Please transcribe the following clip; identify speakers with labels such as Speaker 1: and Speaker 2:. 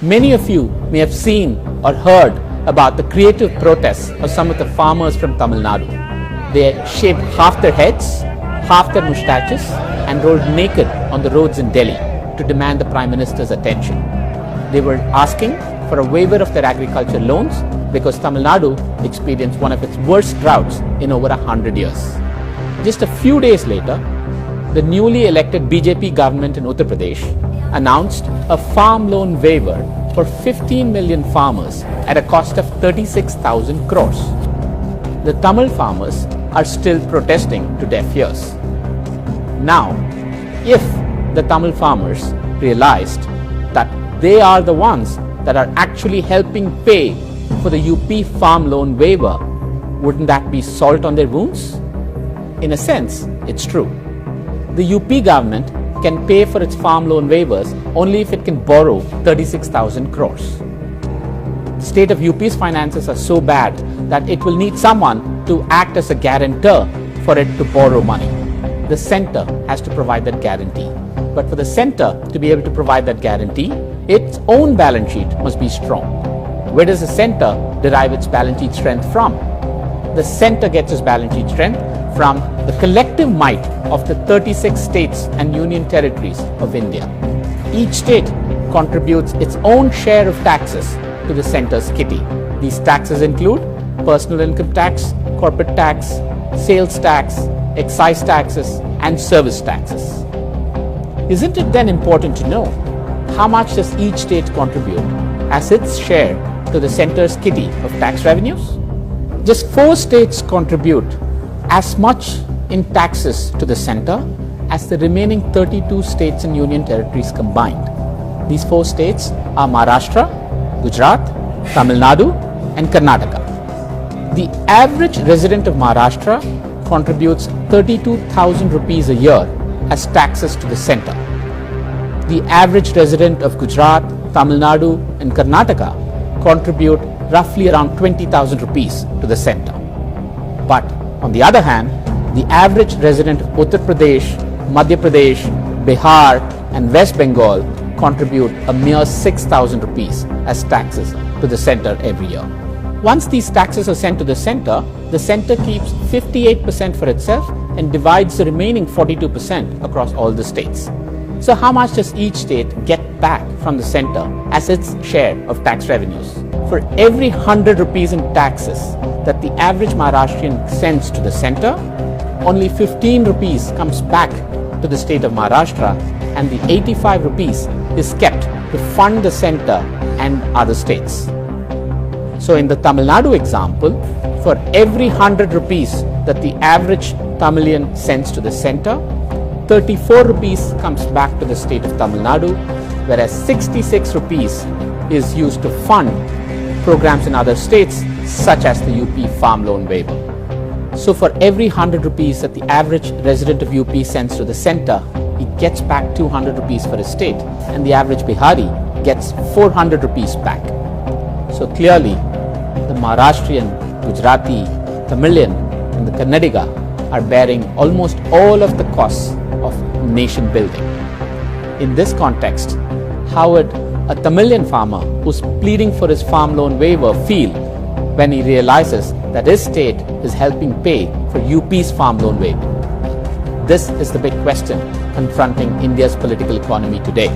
Speaker 1: Many of you may have seen or heard about the creative protests of some of the farmers from Tamil Nadu. They shaved half their heads, half their moustaches, and rolled naked on the roads in Delhi to demand the Prime Minister's attention. They were asking for a waiver of their agriculture loans because Tamil Nadu experienced one of its worst droughts in over 100 years. Just a few days later, the newly elected BJP government in Uttar Pradesh announced a farm loan waiver for 15 million farmers at a cost of 36,000 crores. The Tamil farmers are still protesting to deaf ears. Now, if the Tamil farmers realized that they are the ones that are actually helping pay for the UP farm loan waiver, wouldn't that be salt on their wounds? In a sense, it's true. The UP government can pay for its farm loan waivers only if it can borrow 36,000 crores. The state of UP's finances are so bad that it will need someone to act as a guarantor for it to borrow money. The center has to provide that guarantee. But for the center to be able to provide that guarantee, its own balance sheet must be strong. Where does the center derive its balance sheet strength from? The center gets its balance sheet strength from the collective might of the 36 states and union territories of India. Each state contributes its own share of taxes to the center's kitty. These taxes include personal income tax, corporate tax, sales tax, excise taxes, and service taxes. Isn't it then important to know how much does each state contribute as its share to the center's kitty of tax revenues? Just 4 states contribute as much in taxes to the center as the remaining 32 states and union territories combined. These 4 states are Maharashtra, Gujarat, Tamil Nadu, and Karnataka. The average resident of Maharashtra contributes 32,000 rupees a year as taxes to the center. The average resident of Gujarat, Tamil Nadu, and Karnataka contribute roughly around 20,000 rupees to the center. But on the other hand, the average resident of Uttar Pradesh, Madhya Pradesh, Bihar, and West Bengal contribute a mere 6,000 rupees as taxes to the center every year. Once these taxes are sent to the center keeps 58% for itself and divides the remaining 42% across all the states. So how much does each state get back from the center as its share of tax revenues? For every 100 rupees in taxes that the average Maharashtrian sends to the center, only 15 rupees comes back to the state of Maharashtra, and the 85 rupees is kept to fund the center and other states. So in the Tamil Nadu example, for every 100 rupees that the average Tamilian sends to the center, 34 rupees comes back to the state of Tamil Nadu, whereas 66 rupees is used to fund programs in other states such as the UP farm loan waiver. So for every 100 rupees that the average resident of UP sends to the center, he gets back 200 rupees for his state, and the average Bihari gets 400 rupees back. So clearly, the Maharashtrian, Gujarati, Tamilian, and the Kannadiga are bearing almost all of the costs of nation building. In this context, how would a Tamilian farmer who's pleading for his farm loan waiver feel when he realizes that his state is helping pay for UP's farm loan waiver? This is the big question confronting India's political economy today.